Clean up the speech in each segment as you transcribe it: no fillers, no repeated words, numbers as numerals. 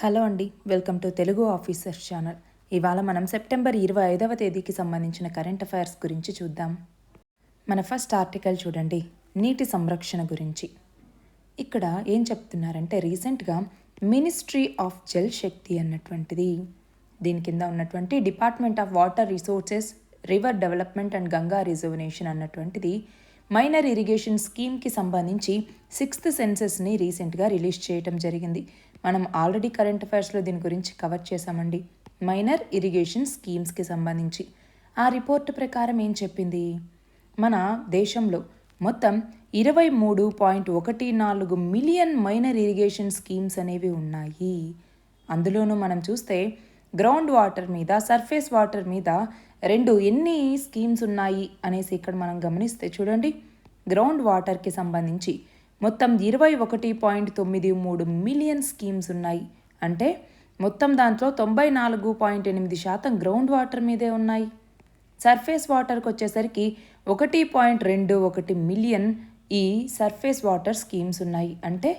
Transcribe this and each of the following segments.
Hello అండి, welcome to Telugu officer channel. ఇవాళ మనం సెప్టెంబర్ 25వ తేదీకి సంబంధించిన కరెంట్ అఫైర్స్ గురించి చూద్దాం. మన ఫస్ట్ ఆర్టికల్ చూడండి, నీటి సంరక్షణ గురించి. ఇక్కడ ఏం చెప్తున్నారంటే రీసెంట్గా మినిస్ట్రీ ఆఫ్ జల్ శక్తి అన్నటువంటిది, దీని కింద ఉన్నటువంటి department of water resources, river development and Ganga రిజర్వనేషన్ అన్నటువంటిది మైనర్ ఇరిగేషన్ స్కీమ్కి సంబంధించి 6th సెన్సెస్ని రీసెంట్గా రిలీజ్ చేయడం జరిగింది. మనం ఆల్రెడీ కరెంట్ అఫైర్స్లో దీని గురించి కవర్ చేశామండి, మైనర్ ఇరిగేషన్ స్కీమ్స్కి సంబంధించి. ఆ రిపోర్ట్ ప్రకారం ఏం చెప్పింది, మన దేశంలో మొత్తం 23.14 మిలియన్ మైనర్ ఇరిగేషన్ స్కీమ్స్ అనేవి ఉన్నాయి. అందులోనూ మనం చూస్తే గ్రౌండ్ వాటర్ మీద, సర్ఫేస్ వాటర్ మీద ఎన్ని స్కీమ్స్ ఉన్నాయి అనేసి ఇక్కడ మనం గమనిస్తే చూడండి, గ్రౌండ్ వాటర్కి సంబంధించి మొత్తం 21.93 మిలియన్ స్కీమ్స్ ఉన్నాయి. అంటే మొత్తం దాంట్లో 94.8% గ్రౌండ్ వాటర్ మీదే ఉన్నాయి. సర్ఫేస్ వాటర్కి వచ్చేసరికి 1.21 మిలియన్ ఈ సర్ఫేస్ వాటర్ స్కీమ్స్ ఉన్నాయి. అంటే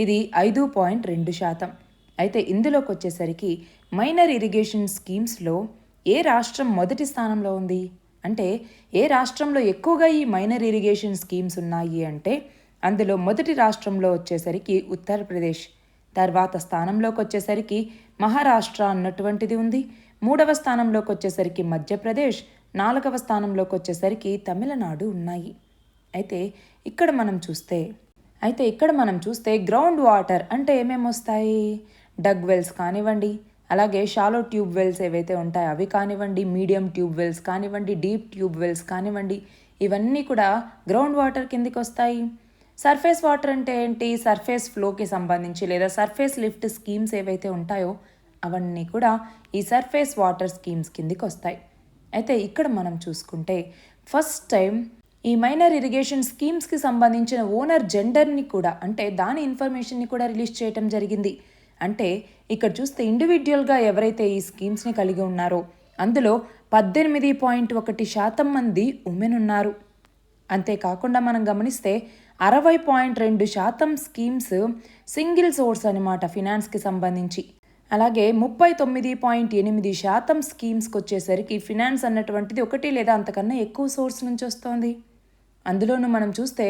ఇది 5.2%. అయితే ఇందులోకి వచ్చేసరికి మైనర్ ఇరిగేషన్ స్కీమ్స్లో ఏ రాష్ట్రం మొదటి స్థానంలో ఉంది అంటే, ఏ రాష్ట్రంలో ఎక్కువగా ఈ మైనర్ ఇరిగేషన్ స్కీమ్స్ ఉన్నాయి అంటే అందులో మొదటి రాష్ట్రంలో వచ్చేసరికి ఉత్తరప్రదేశ్, తర్వాత స్థానంలోకి వచ్చేసరికి మహారాష్ట్ర అన్నటువంటిది ఉంది. 3వ స్థానంలోకి వచ్చేసరికి మధ్యప్రదేశ్, 4వ స్థానంలోకి వచ్చేసరికి తమిళనాడు ఉన్నాయి. అయితే ఇక్కడ మనం చూస్తే గ్రౌండ్ వాటర్ అంటే ఏమేమి వస్తాయి, డగ్ వెల్స్ కానివ్వండి, అలాగే షాలో ట్యూబ్ వెల్స్ ఏవైతే ఉంటాయో అవి కానివ్వండి, మీడియం ట్యూబ్ వెల్స్ కానివ్వండి, డీప్ ట్యూబ్ వెల్స్ కానివ్వండి, ఇవన్నీ కూడా గ్రౌండ్ వాటర్ కిందికి వస్తాయి. సర్ఫేస్ వాటర్ అంటే ఏంటి, సర్ఫేస్ ఫ్లోకి సంబంధించి లేదా సర్ఫేస్ లిఫ్ట్ స్కీమ్స్ ఏవైతే ఉంటాయో అవన్నీ కూడా ఈ సర్ఫేస్ వాటర్ స్కీమ్స్ కిందికి వస్తాయి. అయితే ఇక్కడ మనం చూసుకుంటే ఫస్ట్ టైం ఈ మైనర్ ఇరిగేషన్ స్కీమ్స్కి సంబంధించిన ఓనర్ జెండర్ని కూడా, అంటే దాని ఇన్ఫర్మేషన్ని కూడా రిలీజ్ చేయడం జరిగింది. అంటే ఇక్కడ చూస్తే ఇండివిజువల్గా ఎవరైతే ఈ స్కీమ్స్ని కలిగి ఉన్నారో అందులో 18.1% మంది ఉమెన్ ఉన్నారు. అంతేకాకుండా మనం గమనిస్తే 60.2% స్కీమ్స్ సింగిల్ సోర్స్ అనమాట ఫినాన్స్కి సంబంధించి. అలాగే 39.8% స్కీమ్స్కి వచ్చేసరికి ఫినాన్స్ అన్నటువంటిది ఒకటి లేదా అంతకన్నా ఎక్కువ సోర్స్ నుంచి వస్తుంది. అందులోనూ మనం చూస్తే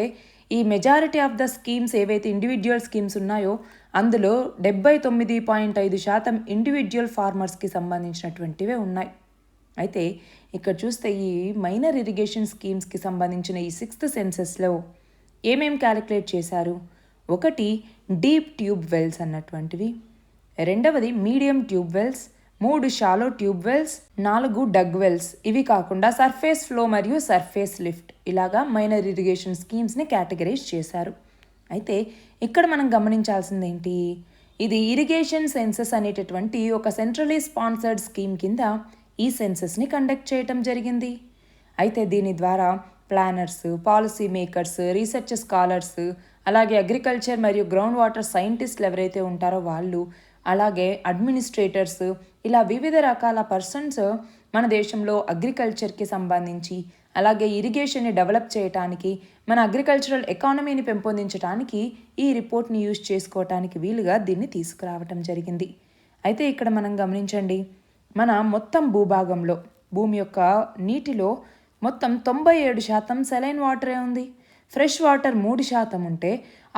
ఈ మెజారిటీ ఆఫ్ ద స్కీమ్స్ ఏవైతే ఇండివిజువల్ స్కీమ్స్ ఉన్నాయో అందులో 79.5% ఇండివిజువల్ ఫార్మర్స్కి సంబంధించినటువంటివే ఉన్నాయి. అయితే ఇక్కడ చూస్తే ఈ మైనర్ ఇరిగేషన్ స్కీమ్స్కి సంబంధించిన ఈ 6th సెన్సెస్లో ఏమేం క్యాలిక్యులేట్ చేశారు, ఒకటి డీప్ ట్యూబ్ వెల్స్ అన్నటువంటివి, రెండవది medium tube wells, 3 shallow tube wells, 4 dug wells. ఇవి కాకుండా సర్ఫేస్ ఫ్లో మరియు సర్ఫేస్ లిఫ్ట్, ఇలాగా మైనర్ ఇరిగేషన్ స్కీమ్స్ని కేటగరైజ్ చేశారు. అయితే ఇక్కడ మనం గమనించాల్సింది ఏంటి, ఇది ఇరిగేషన్ సెన్సెస్ అనేటటువంటి ఒక సెంట్రలీ స్పాన్సర్డ్ స్కీమ్ కింద ఈ సెన్సెస్ని కండక్ట్ చేయటం జరిగింది. అయితే దీని ద్వారా planners, policy makers, research scholars, అలాగే అగ్రికల్చర్ మరియు గ్రౌండ్ వాటర్ సైంటిస్టులు ఎవరైతే ఉంటారో వాళ్ళు, అలాగే అడ్మినిస్ట్రేటర్స్, ఇలా వివిధ రకాల పర్సన్స్ మన దేశంలో అగ్రికల్చర్కి సంబంధించి, అలాగే ఇరిగేషన్ని డెవలప్ చేయడానికి, మన అగ్రికల్చరల్ ఎకానమీని పెంపొందించడానికి ఈ రిపోర్ట్ని యూజ్ చేసుకోవటానికి వీలుగా దీన్ని తీసుకురావటం జరిగింది. అయితే ఇక్కడ మనం గమనించండి, మన మొత్తం భూభాగంలో భూమి యొక్క నీటిలో మొత్తం 97% సెలైన్ వాటరే ఉంది. ఫ్రెష్ వాటర్ 3% ఉంటే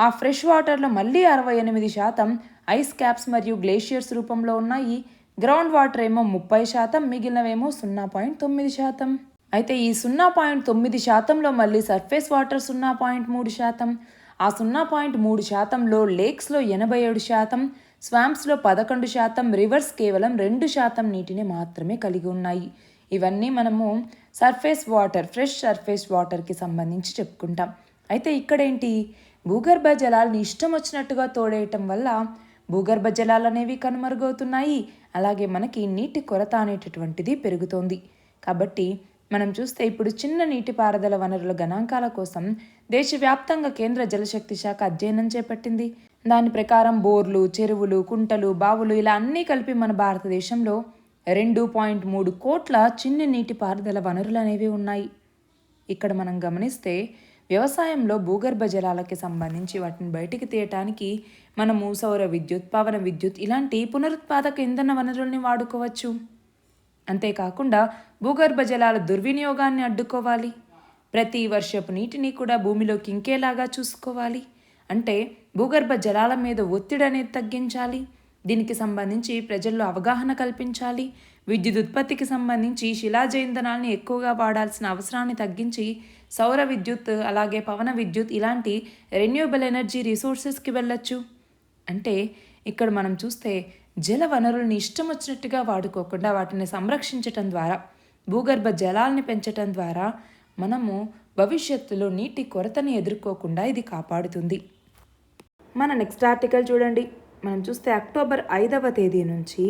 ఆ ఫ్రెష్ వాటర్లో మళ్ళీ 68% ఐస్ క్యాప్స్ మరియు గ్లేషియర్స్ రూపంలో ఉన్నాయి. గ్రౌండ్ వాటర్ ఏమో 30%, మిగిలినవేమో 0.9%. అయితే ఈ 0.9%లో మళ్ళీ సర్ఫేస్ వాటర్ 0.3%, ఆ 0.3%లో లేక్స్లో 87%, స్వాంప్స్లో 11%, రివర్స్ కేవలం 2% నీటిని మాత్రమే కలిగి ఉన్నాయి. ఇవన్నీ మనము సర్ఫేస్ వాటర్, ఫ్రెష్ సర్ఫేస్ వాటర్కి సంబంధించి చెప్పుకుంటాం. అయితే ఇక్కడేంటి, భూగర్భ జలాలని ఇష్టం వచ్చినట్టుగా తోడేయటం వల్ల భూగర్భ జలాలు అనేవి కనుమరుగవుతున్నాయి. అలాగే మనకి నీటి కొరత అనేటటువంటిది పెరుగుతోంది. కాబట్టి మనం చూస్తే ఇప్పుడు చిన్న నీటిపారుదల వనరుల గణాంకాల కోసం దేశవ్యాప్తంగా కేంద్ర జలశక్తి శాఖ అధ్యయనం చేపట్టింది. దాని ప్రకారం బోర్లు, చెరువులు, కుంటలు, బావులు ఇలా అన్నీ కలిపి మన భారతదేశంలో 2.3 కోట్ల చిన్న నీటిపారుదల వనరులు అనేవి ఉన్నాయి. ఇక్కడ మనం గమనిస్తే వ్యవసాయంలో భూగర్భ జలాలకి సంబంధించి వాటిని బయటికి తీయటానికి మనము సౌర విద్యుత్, పవన విద్యుత్ ఇలాంటి పునరుత్పాదక ఇంధన వనరుల్ని వాడుకోవచ్చు. అంతేకాకుండా భూగర్భ జలాల దుర్వినియోగాన్ని అడ్డుకోవాలి. ప్రతి వర్షపు నీటిని కూడా భూమిలోకి ఇంకేలాగా చూసుకోవాలి. అంటే భూగర్భ జలాల మీద ఒత్తిడి అనేది తగ్గించాలి. దీనికి సంబంధించి ప్రజల్లో అవగాహన కల్పించాలి. విద్యుత్ ఉత్పత్తికి సంబంధించి శిలాజ ఇంధనాల్ని ఎక్కువగా వాడాల్సిన అవసరాన్ని తగ్గించి సౌర విద్యుత్, అలాగే పవన విద్యుత్ ఇలాంటి రెన్యూవబుల్ ఎనర్జీ రిసోర్సెస్కి వెళ్ళొచ్చు. అంటే ఇక్కడ మనం చూస్తే జల వనరుల్ని ఇష్టం వచ్చినట్టుగా వాడుకోకుండా వాటిని సంరక్షించటం ద్వారా, భూగర్భ జలాల్ని పెంచటం ద్వారా మనము భవిష్యత్తులో నీటి కొరతని ఎదుర్కోకుండా ఇది కాపాడుతుంది. మన నెక్స్ట్ ఆర్టికల్ చూడండి. మనం చూస్తే అక్టోబర్ 5వ తేదీ నుంచి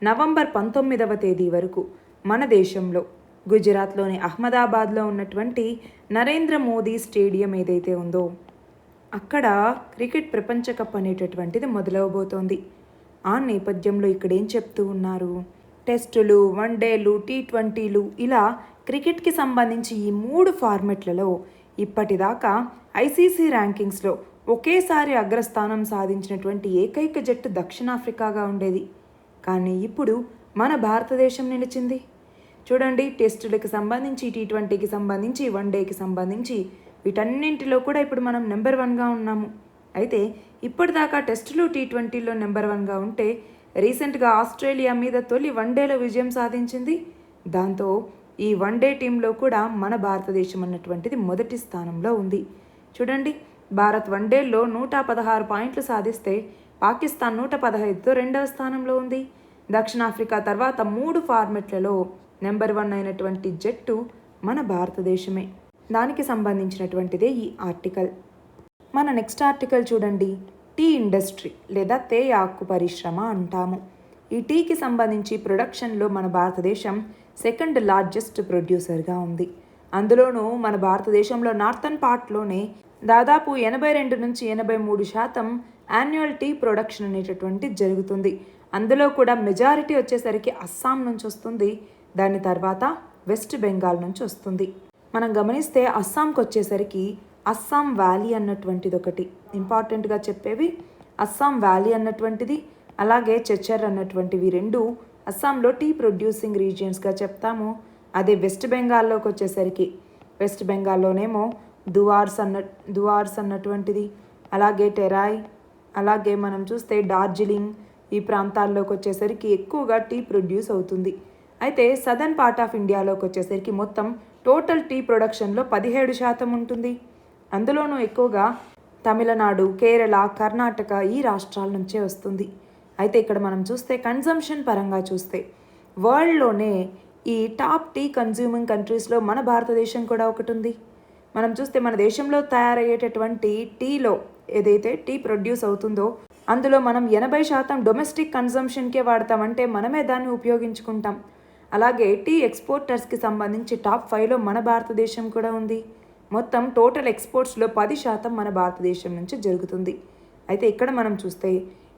నవంబర్ 19వ తేదీ వరకు మన దేశంలో గుజరాత్లోని అహ్మదాబాద్లో ఉన్నటువంటి నరేంద్ర మోదీ స్టేడియం ఏదైతే ఉందో అక్కడ క్రికెట్ ప్రపంచ కప్ అనేటటువంటిది మొదలవబోతోంది. ఆ నేపథ్యంలో ఇక్కడ ఏం చెప్తూ ఉన్నారు, టెస్టులు, వన్డేలు, T20లు ఇలా క్రికెట్కి సంబంధించి ఈ 3 ఫార్మెట్లలో ఇప్పటిదాకా ఐసీసీ ర్యాంకింగ్స్లో ఒకేసారి అగ్రస్థానం సాధించినటువంటి ఏకైక జట్టు దక్షిణాఫ్రికాగా ఉండేది. కానీ ఇప్పుడు మన భారతదేశం నిలిచింది. చూడండి, టెస్టులకు సంబంధించి, T20కి సంబంధించి, వన్డేకి సంబంధించి వీటన్నింటిలో కూడా ఇప్పుడు మనం నెంబర్ 1గా ఉన్నాము. అయితే ఇప్పటిదాకా టెస్టులు, T20లో నెంబర్ 1గా ఉంటే రీసెంట్గా ఆస్ట్రేలియా మీద తొలి వన్డేలో విజయం సాధించింది. దాంతో ఈ వన్డే టీంలో కూడా మన భారతదేశం అన్నటువంటిది మొదటి స్థానంలో ఉంది. చూడండి, భారత్ వన్డేల్లో 116 పాయింట్లు సాధిస్తే పాకిస్తాన్ 115తో 2వ స్థానంలో ఉంది. దక్షిణాఫ్రికా తర్వాత 3 ఫార్మెట్లలో నెంబర్ 1 అయినటువంటి జట్టు మన భారతదేశమే. దానికి సంబంధించినటువంటిదే ఈ ఆర్టికల్. మన నెక్స్ట్ ఆర్టికల్ చూడండి. టీ ఇండస్ట్రీ లేదా తేయాకు పరిశ్రమ అంటాము. ఈ టీకి సంబంధించి ప్రొడక్షన్లో మన భారతదేశం 2nd లార్జెస్ట్ ప్రొడ్యూసర్గా ఉంది. అందులోనూ మన భారతదేశంలో నార్థన్ పార్ట్లోనే దాదాపు 82 నుంచి 83% యాన్యువల్ టీ ప్రొడక్షన్ అనేటటువంటి జరుగుతుంది. అందులో కూడా మెజారిటీ వచ్చేసరికి అస్సాం నుంచి వస్తుంది. దాని తర్వాత వెస్ట్ బెంగాల్ నుంచి వస్తుంది. మనం గమనిస్తే అస్సాంకి వచ్చేసరికి అస్సాం వ్యాలీ అన్నటువంటిది ఒకటి ఇంపార్టెంట్గా చెప్పేవి. అస్సాం వ్యాలీ అన్నటువంటిది, అలాగే చెచ్చర్ అన్నటువంటివి 2 అస్సాంలో టీ ప్రొడ్యూసింగ్ రీజియన్స్గా చెప్తాము. అదే వెస్ట్ బెంగాల్లోకి వచ్చేసరికి వెస్ట్ బెంగాల్లోనేమో దువార్స్ అన్నటువంటిది, అలాగే టెరాయ్, అలాగే మనం చూస్తే డార్జిలింగ్ ఈ ప్రాంతాల్లోకి వచ్చేసరికి ఎక్కువగా టీ ప్రొడ్యూస్ అవుతుంది. అయితే సదర్న్ పార్ట్ ఆఫ్ ఇండియాలోకి వచ్చేసరికి మొత్తం టోటల్ టీ ప్రొడక్షన్లో 17% ఉంటుంది. అందులోనూ ఎక్కువగా తమిళనాడు, కేరళ, కర్ణాటక ఈ రాష్ట్రాల నుంచే వస్తుంది. అయితే ఇక్కడ మనం చూస్తే కన్జంప్షన్ పరంగా చూస్తే వరల్డ్లోనే ఈ టాప్ టీ కన్జ్యూమింగ్ కంట్రీస్లో మన భారతదేశం కూడా ఒకటి ఉంది. మనం చూస్తే మన దేశంలో తయారయ్యేటటువంటి టీలో ఏదైతే టీ ప్రొడ్యూస్ అవుతుందో అందులో మనం 80% డొమెస్టిక్ కన్జంప్షన్కే వాడతామంటే మనమే దాన్ని ఉపయోగించుకుంటాం. అలాగే టీ ఎక్స్పోర్టర్స్కి సంబంధించి టాప్ 5లో మన భారతదేశం కూడా ఉంది. మొత్తం టోటల్ ఎక్స్పోర్ట్స్లో 10% మన భారతదేశం నుంచి జరుగుతుంది. అయితే ఇక్కడ మనం చూస్తే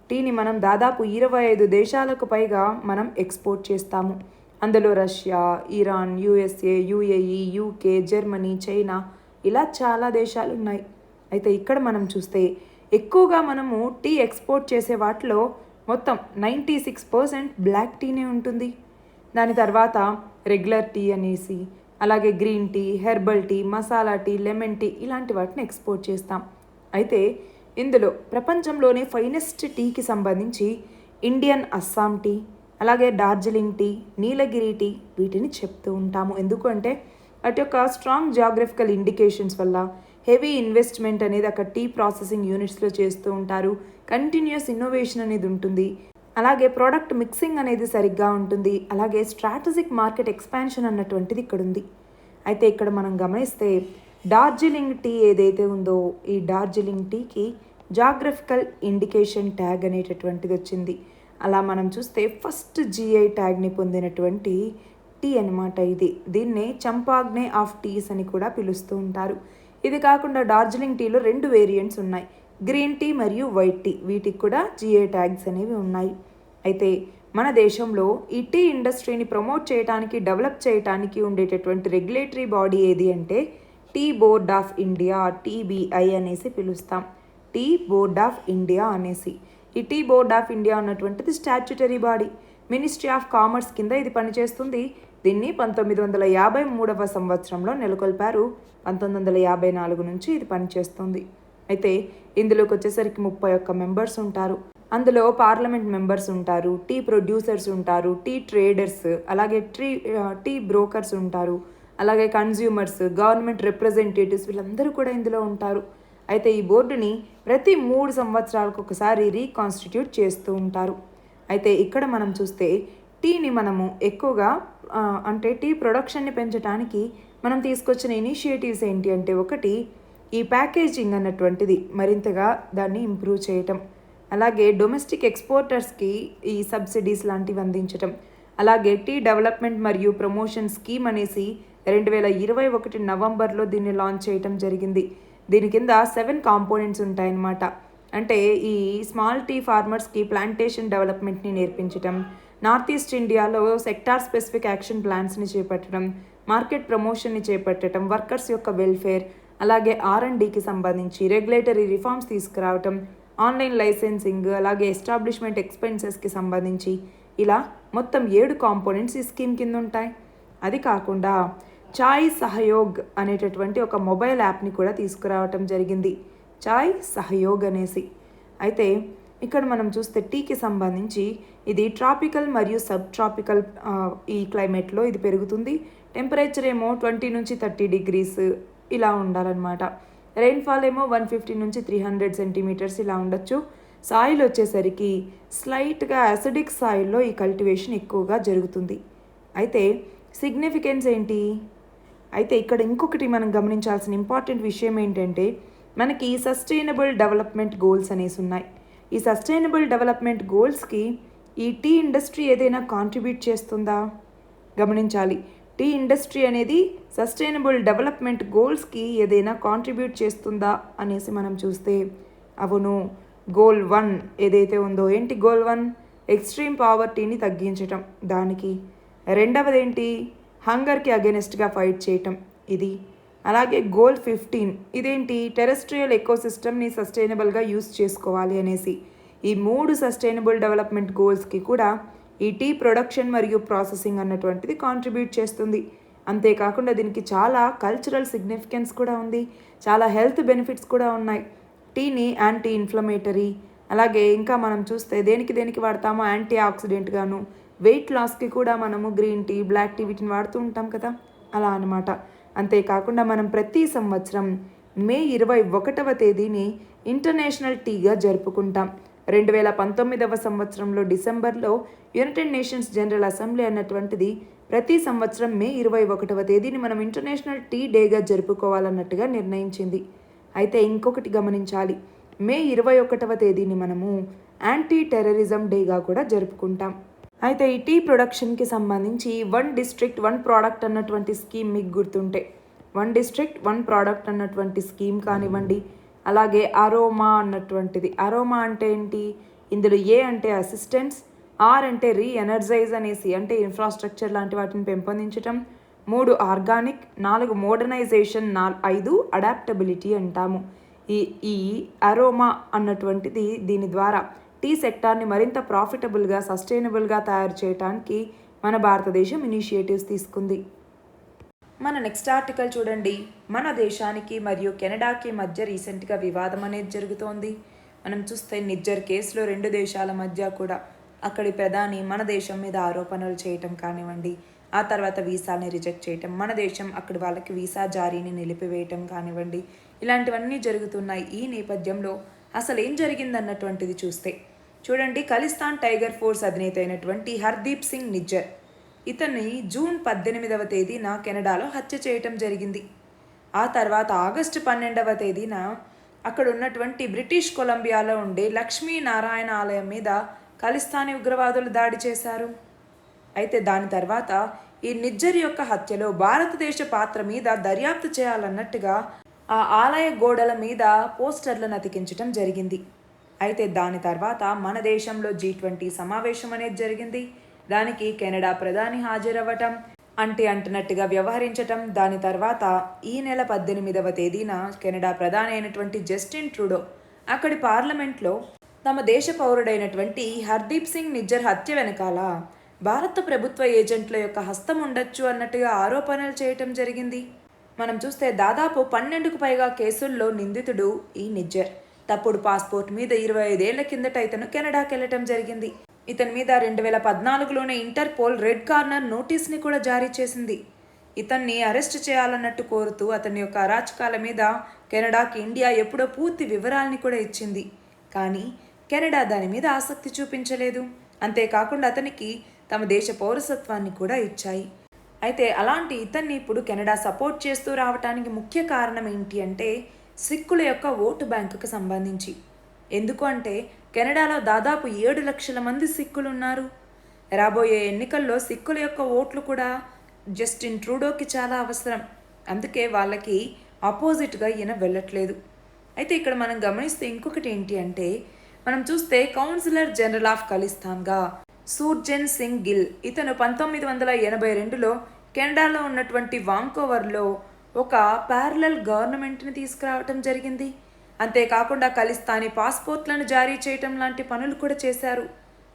టీని మనం దాదాపు 25 దేశాలకు పైగా మనం ఎక్స్పోర్ట్ చేస్తాము. అందులో Russia, Iran, USA, UAE, UK, Germany, China ఇలా చాలా దేశాలు ఉన్నాయి. అయితే ఇక్కడ మనం చూస్తే ఎక్కువగా మనము టీ ఎక్స్పోర్ట్ చేసే వాటిలో మొత్తం 96% బ్లాక్ టీనే ఉంటుంది. దాని తర్వాత రెగ్యులర్ టీ అనేసి, అలాగే green tea, herbal tea, masala tea, lemon tea ఇలాంటి వాటిని ఎక్స్పోర్ట్ చేస్తాం. అయితే ఇందులో ప్రపంచంలోనే ఫైనెస్ట్ టీకి సంబంధించి ఇండియన్ అస్సాం టీ, అలాగే డార్జిలింగ్ టీ, నీలగిరి టీ వీటిని చెప్తూ ఉంటాము. ఎందుకంటే వాటి యొక్క స్ట్రాంగ్ జియోగ్రఫికల్ ఇండికేషన్స్ వల్ల హెవీ ఇన్వెస్ట్మెంట్ అనేది అక్కడ టీ ప్రాసెసింగ్ యూనిట్స్లో చేస్తూ ఉంటారు. కంటిన్యూస్ ఇన్నోవేషన్ అనేది ఉంటుంది. అలాగే ప్రోడక్ట్ మిక్సింగ్ అనేది సరిగ్గా ఉంటుంది. అలాగే స్ట్రాటజిక్ మార్కెట్ ఎక్స్పాన్షన్ అన్నటువంటిది ఇక్కడ ఉంది. అయితే ఇక్కడ మనం గమనిస్తే డార్జిలింగ్ టీ ఏదైతే ఉందో ఈ డార్జిలింగ్ టీకి జాగ్రఫికల్ ఇండికేషన్ ట్యాగ్ అనేటటువంటిది వచ్చింది. అలా మనం చూస్తే ఫస్ట్ GI ట్యాగ్ని పొందినటువంటి టీ అనమాట ఇది. దీన్నే చంపాగ్నే ఆఫ్ టీస్ అని కూడా పిలుస్తూ ఉంటారు. ఇది కాకుండా డార్జిలింగ్ టీలో 2 వేరియంట్స్ ఉన్నాయి, గ్రీన్ టీ మరియు వైట్ టీ. వీటికి కూడా GI ట్యాగ్స్ అనేవి ఉన్నాయి. అయితే మన దేశంలో ఈ టీ ఇండస్ట్రీని ప్రమోట్ చేయడానికి, డెవలప్ చేయడానికి ఉండేటటువంటి రెగ్యులేటరీ బాడీ ఏది అంటే tea board of India, TBI అనేసి పిలుస్తాం. టీ బోర్డ్ ఆఫ్ ఇండియా అనేసి. ఈ టీ బోర్డ్ ఆఫ్ ఇండియా అన్నటువంటిది statutory body, ministry of commerce కింద ఇది పనిచేస్తుంది. దీన్ని 1953 సంవత్సరంలో నెలకొల్పారు. 1954 నుంచి ఇది పనిచేస్తుంది. అయితే ఇందులోకి వచ్చేసరికి 31 మెంబర్స్ ఉంటారు. అందులో పార్లమెంట్ మెంబర్స్ ఉంటారు, టీ ప్రొడ్యూసర్స్ ఉంటారు, టీ ట్రేడర్స్, అలాగే టీ బ్రోకర్స్ ఉంటారు, అలాగే కన్జ్యూమర్స్, గవర్నమెంట్ రిప్రజెంటేటివ్స్, వీళ్ళందరూ కూడా ఇందులో ఉంటారు. అయితే ఈ బోర్డుని ప్రతి 3 సంవత్సరాలకు ఒకసారి రీకాన్స్టిట్యూట్ చేస్తూ ఉంటారు. అయితే ఇక్కడ మనం చూస్తే టీని మనము ఎక్కువగా అంటే టీ ప్రొడక్షన్ని పెంచడానికి మనం తీసుకొచ్చిన ఇనిషియేటివ్స్ ఏంటి అంటే, ఒకటి ఈ ప్యాకేజింగ్ అన్నటువంటిది మరింతగా దాన్ని ఇంప్రూవ్ చేయటం, అలాగే డొమెస్టిక్ ఎక్స్పోర్టర్స్కి ఈ సబ్సిడీస్ లాంటివి అందించటం, అలాగే టీ డెవలప్మెంట్ మరియు ప్రమోషన్ స్కీమ్ అనేసి 2021 నవంబర్లో దీన్ని లాంచ్ చేయటం జరిగింది. దీని కింద 7 కాంపోనెంట్స్ ఉంటాయన్నమాట. అంటే ఈ స్మాల్ టీ ఫార్మర్స్కి ప్లాంటేషన్ డెవలప్మెంట్ని నేర్పించటం, నార్త్ ఈస్ట్ ఇండియాలో సెక్టార్ స్పెసిఫిక్ యాక్షన్ ప్లాన్స్ని చేపట్టడం, మార్కెట్ ప్రమోషన్ని చేపట్టడం, వర్కర్స్ యొక్క వెల్ఫేర్, అలాగే R&Dకి సంబంధించి రెగ్యులేటరీ రిఫార్మ్స్ తీసుకురావటం, ఆన్లైన్ లైసెన్సింగ్, అలాగే ఎస్టాబ్లిష్మెంట్ ఎక్స్పెన్సెస్కి సంబంధించి ఇలా మొత్తం 7 కాంపోనెంట్స్ ఈ స్కీమ్ కింద ఉంటాయి. అది కాకుండా చాయ్ సహయోగ్ అనేటటువంటి ఒక మొబైల్ యాప్ని కూడా తీసుకురావటం జరిగింది, చాయ్ సహయోగ్ అనేసి. అయితే ఇక్కడ మనం చూస్తే టీకి సంబంధించి ఇది ట్రాపికల్ మరియు సబ్ ట్రాపికల్ ఈ క్లైమేట్లో ఇది పెరుగుతుంది. టెంపరేచర్ ఏమో 20 నుంచి 30 డిగ్రీస్ ఇలా ఉండాలన్నమాట. రెయిన్ఫాల్ ఏమో 150 నుంచి 300 సెంటీమీటర్స్ ఇలా ఉండొచ్చు. సాయిల్ వచ్చేసరికి స్లైట్గా యాసిడిక్ సాయిల్లో ఈ కల్టివేషన్ ఎక్కువగా జరుగుతుంది. అయితే సిగ్నిఫికెన్స్ ఏంటి? అయితే ఇక్కడ ఇంకొకటి మనం గమనించాల్సిన ఇంపార్టెంట్ విషయం ఏంటంటే, మనకి సస్టైనబుల్ డెవలప్మెంట్ గోల్స్ అనేసి ఉన్నాయి. ఈ సస్టైనబుల్ డెవలప్మెంట్ గోల్స్కి ఈ టీ ఇండస్ట్రీ ఏదైనా కాంట్రిబ్యూట్ చేస్తుందా? గమనించాలి. టీ ఇండస్ట్రీ అనేది సస్టైనబుల్ డెవలప్మెంట్ గోల్స్కి ఏదైనా కాంట్రిబ్యూట్ చేస్తుందా అనేసి మనం చూస్తే అవును. గోల్ 1 ఏదైతే ఉందో, ఏంటి గోల్ 1? ఎక్స్ట్రీమ్ పావర్టీని తగ్గించటం దానికి. రెండవది ఏంటి? హంగర్కి అగెనిస్ట్గా ఫైట్ చేయటం ఇది. అలాగే గోల్ 15 ఇదేంటి? టెరెస్ట్రియల్ ఎకోసిస్టమ్ని సస్టైనబుల్గా యూస్ చేసుకోవాలి అనేసి. ఈ 3 సస్టైనబుల్ డెవలప్మెంట్ గోల్స్కి కూడా ఈ టీ ప్రొడక్షన్ మరియు ప్రాసెసింగ్ అన్నటువంటిది కాంట్రిబ్యూట్ చేస్తుంది. అంతేకాకుండా దీనికి చాలా కల్చరల్ సిగ్నిఫికెన్స్ కూడా ఉంది, చాలా హెల్త్ బెనిఫిట్స్ కూడా ఉన్నాయి. టీని యాంటీ ఇన్ఫ్లమేటరీ, అలాగే ఇంకా మనం చూస్తే దేనికి వాడతామో యాంటీ ఆక్సిడెంట్ గాను, వెయిట్ లాస్కి కూడా మనము గ్రీన్ టీ, బ్లాక్ టీ వీటిని వాడుతూ ఉంటాం కదా, అలా అనమాట. అంతేకాకుండా మనం ప్రతి సంవత్సరం మే 21వ తేదీని ఇంటర్నేషనల్ టీగా జరుపుకుంటాం. 2019 సంవత్సరంలో డిసెంబర్లో యునైటెడ్ నేషన్స్ జనరల్ అసెంబ్లీ అన్నటువంటిది ప్రతి సంవత్సరం మే 21వ తేదీని మనం ఇంటర్నేషనల్ టీ డేగా జరుపుకోవాలన్నట్టుగా నిర్ణయించింది. అయితే ఇంకొకటి గమనించాలి, మే 21వ తేదీని మనము యాంటీ టెర్రరిజం డేగా కూడా జరుపుకుంటాం. అయితే ఈ టీ ప్రొడక్షన్కి సంబంధించి 1 డిస్ట్రిక్ట్ 1 ప్రోడక్ట్ అన్నటువంటి స్కీమ్ మీకు గుర్తుంటే, 1 డిస్ట్రిక్ట్ 1 ప్రోడక్ట్ అన్నటువంటి స్కీమ్ కానివ్వండి, అలాగే అరోమా అన్నటువంటిది. అరోమా అంటే ఏంటి? ఇందులో ఏ అంటే అసిస్టెన్స్, ఆర్ అంటే ఎనర్జైజ్ అనేసి, అంటే ఇన్ఫ్రాస్ట్రక్చర్ లాంటి వాటిని పెంపొందించటం, 3 ఆర్గానిక్, 4 మోడర్నైజేషన్, 5 అడాప్టబిలిటీ అంటాము. ఈ అరోమా అన్నటువంటిది దీని ద్వారా టీ సెక్టార్ని మరింత ప్రాఫిటబుల్గా, సస్టైనబుల్గా తయారు చేయడానికి మన భారతదేశం ఇనిషియేటివ్స్ తీసుకుంది. మన నెక్స్ట్ ఆర్టికల్ చూడండి. మన దేశానికి మరియు కెనడాకి మధ్య రీసెంట్గా వివాదం అనేది జరుగుతోంది. మనం చూస్తే నిజ్జర్ కేసులో 2 దేశాల మధ్య కూడా అక్కడి ప్రధాని మన దేశం మీద ఆరోపణలు చేయటం కానివ్వండి, ఆ తర్వాత వీసాని రిజెక్ట్ చేయటం, మన దేశం అక్కడి వాళ్ళకి వీసా జారీని నిలిపివేయటం కానివ్వండి, ఇలాంటివన్నీ జరుగుతున్నాయి. ఈ నేపథ్యంలో అసలు ఏం జరిగిందన్నటువంటిది చూడండి. ఖలిస్తాన్ టైగర్ ఫోర్స్ అధినేత అయినటువంటి హర్దీప్ సింగ్ నిజ్జర్, ఇతన్ని జూన్ 18వ తేదీన కెనడాలో హత్య చేయటం జరిగింది. ఆ తర్వాత ఆగస్టు 12వ తేదీన అక్కడ ఉన్నటువంటి బ్రిటిష్ కొలంబియాలో ఉండే లక్ష్మీనారాయణ ఆలయం మీద ఖలిస్తానీ ఉగ్రవాదులు దాడి చేశారు. అయితే దాని తర్వాత ఈ నిజ్జర్ యొక్క హత్యలో భారతదేశ పాత్ర మీద దర్యాప్తు చేయాలన్నట్టుగా ఆ ఆలయ గోడల మీద పోస్టర్లను అతికించడం జరిగింది. అయితే దాని తర్వాత మన దేశంలో G20 సమావేశం అనేది జరిగింది. దానికి కెనడా ప్రధాని హాజరవ్వటం, అంటే అంటున్నట్టుగా వ్యవహరించటం. దాని తర్వాత ఈ నెల 18వ తేదీన కెనడా ప్రధాని అయినటువంటి జస్టిన్ ట్రూడో అక్కడి పార్లమెంట్లో తమ దేశ పౌరుడైనటువంటి హర్దీప్ సింగ్ నిజ్జర్ హత్య వెనకాల భారత ప్రభుత్వ ఏజెంట్ల యొక్క హస్తం ఉండొచ్చు అన్నట్టుగా ఆరోపణలు చేయటం జరిగింది. మనం చూస్తే దాదాపు 12కు పైగా కేసుల్లో నిందితుడు ఈ నిజ్జర్. తప్పుడు పాస్పోర్ట్ మీద 25 ఏళ్ల కిందట ఇతను కెనడాకి వెళ్ళటం జరిగింది. ఇతని మీద 2014లోనే ఇంటర్పోల్ రెడ్ కార్నర్ నోటీస్ని కూడా జారీ చేసింది. ఇతన్ని అరెస్ట్ చేయాలన్నట్టు కోరుతూ అతని యొక్క అరాచకాల మీద కెనడాకి ఇండియా ఎప్పుడో పూర్తి వివరాల్ని కూడా ఇచ్చింది. కానీ కెనడా దాని మీద ఆసక్తి చూపించలేదు. అంతేకాకుండా అతనికి తమ దేశ పౌరసత్వాన్ని కూడా ఇచ్చాయి. అయితే అలాంటి ఇతన్ని ఇప్పుడు కెనడా సపోర్ట్ చేస్తూ రావటానికి ముఖ్య కారణం ఏంటి అంటే సిక్కుల యొక్క ఓటు బ్యాంకుకు సంబంధించి. ఎందుకు అంటే కెనడాలో దాదాపు 7 లక్షల మంది సిక్కులు ఉన్నారు. రాబోయే ఎన్నికల్లో సిక్కుల యొక్క ఓట్లు కూడా జస్టిన్ ట్రూడోకి చాలా అవసరం. అందుకే వాళ్ళకి ఆపోజిట్గా ఈయన వెళ్ళట్లేదు. అయితే ఇక్కడ మనం గమనిస్తే ఇంకొకటి ఏంటి అంటే మనం చూస్తే కౌన్సిలర్ జనరల్ ఆఫ్ ఖలిస్తాన్గా సూర్జన్ సింగ్ గిల్ ఇతను 1982లో కెనడాలో ఉన్నటువంటి వాంకోవర్లో ఒక ప్యారలల్ గవర్నమెంట్ని తీసుకురావటం జరిగింది. అంతేకాకుండా ఖలిస్తానీ పాస్పోర్ట్లను జారీ చేయటం లాంటి పనులు కూడా చేశారు.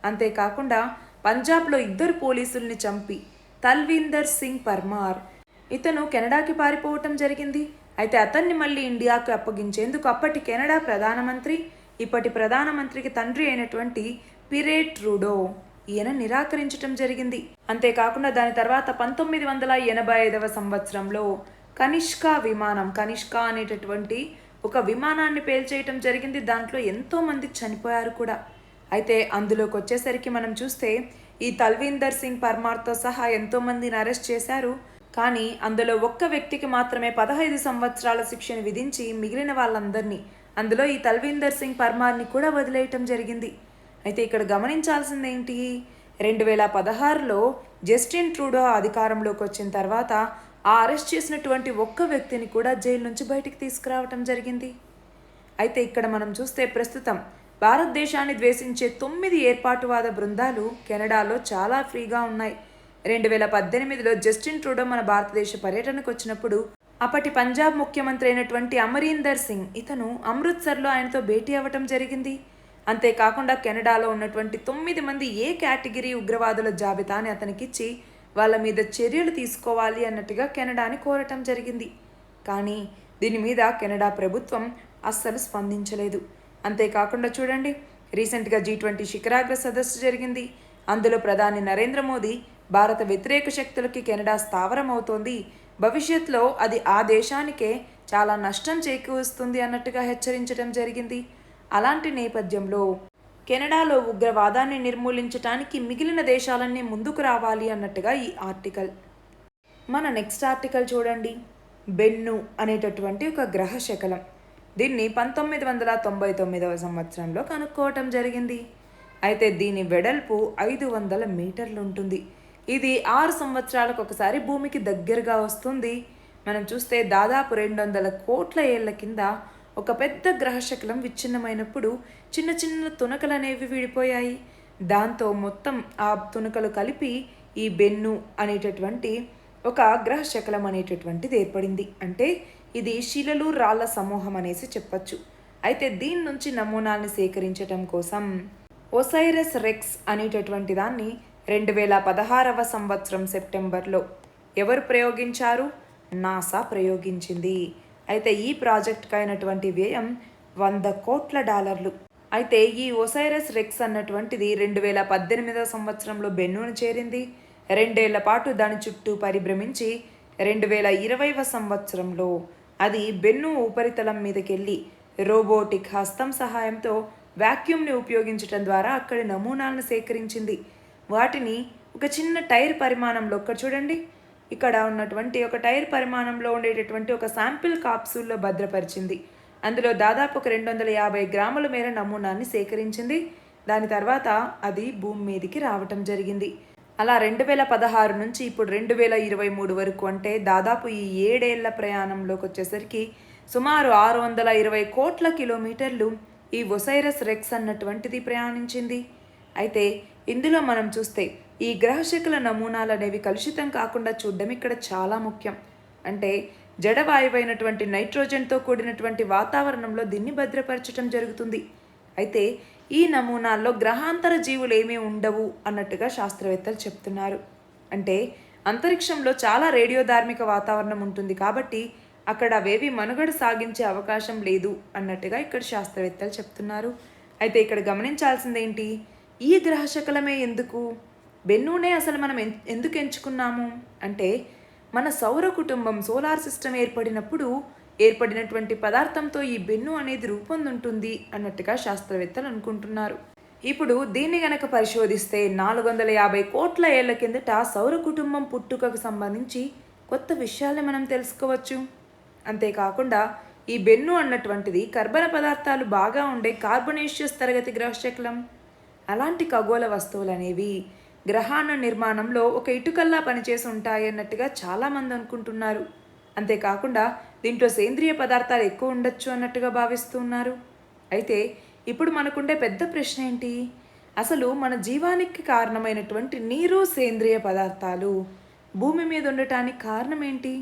అంతేకాకుండా పంజాబ్లో 2 పోలీసుల్ని చంపి తల్వీందర్ సింగ్ పర్మార్ ఇతను కెనడాకి పారిపోవటం జరిగింది. అయితే అతన్ని మళ్ళీ ఇండియాకు అప్పగించేందుకు అప్పటి కెనడా ప్రధానమంత్రి ఇప్పటి ప్రధానమంత్రికి తండ్రి అయినటువంటి పిరే ట్రూడో ఈయన నిరాకరించటం జరిగింది. అంతేకాకుండా దాని తర్వాత 1985వ సంవత్సరంలో కనిష్కా విమానం కనిష్కా అనేటటువంటి ఒక విమానాన్ని పేల్చేయటం జరిగింది. దాంట్లో ఎంతోమంది చనిపోయారు కూడా. అయితే అందులోకి వచ్చేసరికి మనం చూస్తే ఈ తల్వీందర్ సింగ్ పర్మార్తో సహా ఎంతోమందిని అరెస్ట్ చేశారు. కానీ అందులో ఒక్క వ్యక్తికి మాత్రమే 15 సంవత్సరాల శిక్షను విధించి మిగిలిన వాళ్ళందరినీ అందులో ఈ తల్వీందర్ సింగ్ పర్మార్ని కూడా వదిలేయటం జరిగింది. అయితే ఇక్కడ గమనించాల్సింది ఏంటి 2016లో జస్టిన్ ట్రూడో అధికారంలోకి వచ్చిన తర్వాత ఆ అరెస్ట్ చేసినటువంటి ఒక్క వ్యక్తిని కూడా జైలు నుంచి బయటికి తీసుకురావటం జరిగింది. అయితే ఇక్కడ మనం చూస్తే ప్రస్తుతం భారతదేశాన్ని ద్వేషించే 9 ఏర్పాటువాద బృందాలు కెనడాలో చాలా ఫ్రీగా ఉన్నాయి. 2018లో జస్టిన్ ట్రూడో మన భారతదేశ పర్యటనకు వచ్చినప్పుడు అప్పటి పంజాబ్ ముఖ్యమంత్రి అయినటువంటి అమరీందర్ సింగ్ ఇతను అమృత్సర్లో ఆయనతో భేటీ అవ్వటం జరిగింది. అంతేకాకుండా కెనడాలో ఉన్నటువంటి 9 మంది ఏ కేటగిరీ ఉగ్రవాదుల జాబితాని అతనికిచ్చి వాళ్ళ మీద చర్యలు తీసుకోవాలి అన్నట్టుగా కెనడాని కోరటం జరిగింది. కానీ దీని మీద కెనడా ప్రభుత్వం అస్సలు స్పందించలేదు. అంతేకాకుండా చూడండి రీసెంట్గా G20 శిఖరాగ్ర సదస్సు జరిగింది. అందులో ప్రధాని నరేంద్ర మోదీ భారత వ్యతిరేక శక్తులకి కెనడా స్థావరం అవుతోంది, భవిష్యత్తులో అది ఆ దేశానికే చాలా నష్టం చేకూరుస్తుంది అన్నట్టుగా హెచ్చరించడం జరిగింది. అలాంటి నేపథ్యంలో కెనడాలో ఉగ్రవాదాన్ని నిర్మూలించడానికి మిగిలిన దేశాలన్నీ ముందుకు రావాలి అన్నట్టుగా ఈ ఆర్టికల్. మన నెక్స్ట్ ఆర్టికల్ చూడండి. బెన్ను అనేటటువంటి ఒక గ్రహ శకలం. దీన్ని 1999వ సంవత్సరంలో కనుక్కోవటం జరిగింది. అయితే దీని వెడల్పు 500 మీటర్లు ఉంటుంది. ఇది 6 సంవత్సరాలకు ఒకసారి భూమికి దగ్గరగా వస్తుంది. మనం చూస్తే దాదాపు 200 కోట్ల ఏళ్ల కింద ఒక పెద్ద గ్రహశకలం విచ్ఛిన్నమైనప్పుడు చిన్న చిన్న తునకలు అనేవి విడిపోయాయి. దాంతో మొత్తం ఆ తునకలు కలిపి ఈ బెన్ను అనేటటువంటి ఒక గ్రహశకలం అనేటటువంటిది ఏర్పడింది. అంటే ఇది శిలలు రాళ్ల సమూహం అనేసి చెప్పచ్చు. అయితే దీని నుంచి నమూనాల్ని సేకరించడం కోసం ఒసైరస్ రెక్స్ అనేటటువంటి దాన్ని 2016వ సంవత్సరం సెప్టెంబర్లో ఎవరు ప్రయోగించారు? నాసా ప్రయోగించింది. అయితే ఈ ప్రాజెక్ట్కి అయినటువంటి వ్యయం $100 కోట్ల. అయితే ఈ ఒసైరస్ రెక్స్ అన్నటువంటిది 2018వ సంవత్సరంలో బెన్నును చేరింది. 2 ఏళ్ల పాటు దాని చుట్టూ పరిభ్రమించి 2020వ సంవత్సరంలో అది బెన్ను ఉపరితలం మీదకెళ్ళి రోబోటిక్ హస్తం సహాయంతో వాక్యూమ్ని ఉపయోగించడం ద్వారా అక్కడి నమూనాలను సేకరించింది. వాటిని ఒక చిన్న టైర్ పరిమాణంలో చూడండి, ఇక్కడ ఉన్నటువంటి ఒక టైర్ పరిమాణంలో ఉండేటటువంటి ఒక శాంపిల్ కాప్సూల్లో భద్రపరిచింది. అందులో దాదాపు ఒక 250 గ్రాముల మేర నమూనాన్ని సేకరించింది. దాని తర్వాత అది భూమి మీదికి రావటం జరిగింది. అలా 2016 నుంచి ఇప్పుడు 2023 వరకు అంటే దాదాపు ఈ 7 ఏళ్ల ప్రయాణంలోకి వచ్చేసరికి సుమారు 620 కోట్ల కిలోమీటర్లు ఈ ఒసైరస్ రెక్స్ అన్నటువంటిది ప్రయాణించింది. అయితే ఇందులో మనం చూస్తే ఈ గ్రహశకల నమూనాలు అనేవి కలుషితం కాకుండా చూడడం ఇక్కడ చాలా ముఖ్యం. అంటే జడవాయువైనటువంటి నైట్రోజన్తో కూడినటువంటి వాతావరణంలో దీన్ని భద్రపరచడం జరుగుతుంది. అయితే ఈ నమూనాల్లో గ్రహాంతర జీవులు ఏమీ ఉండవు అన్నట్టుగా శాస్త్రవేత్తలు చెప్తున్నారు. అంటే అంతరిక్షంలో చాలా రేడియోధార్మిక వాతావరణం ఉంటుంది కాబట్టి అక్కడ అవేవి మనుగడ సాగించే అవకాశం లేదు అన్నట్టుగా ఇక్కడ శాస్త్రవేత్తలు చెప్తున్నారు. అయితే ఇక్కడ గమనించాల్సిందేంటి, ఈ గ్రహశకలమే ఎందుకు, బెన్నూనే అసలు మనం ఎందుకు ఎంచుకున్నాము అంటే మన సౌర కుటుంబం సోలార్ సిస్టమ్ ఏర్పడినప్పుడు ఏర్పడినటువంటి పదార్థంతో ఈ బెన్ను అనేది రూపొందుంటుంది అన్నట్టుగా శాస్త్రవేత్తలు అనుకుంటున్నారు. ఇప్పుడు దీన్ని గనక పరిశోధిస్తే 450 కోట్ల ఏళ్ల కిందట సౌర కుటుంబం పుట్టుకకు సంబంధించి కొత్త విషయాలు మనం తెలుసుకోవచ్చు. అంతేకాకుండా ఈ బెన్ను అన్నటువంటిది కర్బన పదార్థాలు బాగా ఉండే కార్బొనేషియస్ తరగతి గ్రహశకలం. అలాంటి ఖగోళ వస్తువులు అనేవి గ్రహాణ నిర్మాణంలో ఒక ఇటుకల్లా పనిచేసి ఉంటాయి అన్నట్టుగా చాలామంది అనుకుంటున్నారు. అంతేకాకుండా దీంట్లో సేంద్రియ పదార్థాలు ఎక్కువ ఉండొచ్చు అన్నట్టుగా భావిస్తున్నారు. అయితే ఇప్పుడు మనకుండే పెద్ద ప్రశ్న ఏంటి, అసలు మన జీవానికి కారణమైనటువంటి నీరు సేంద్రియ పదార్థాలు భూమి మీద ఉండటానికి కారణం ఏంటి?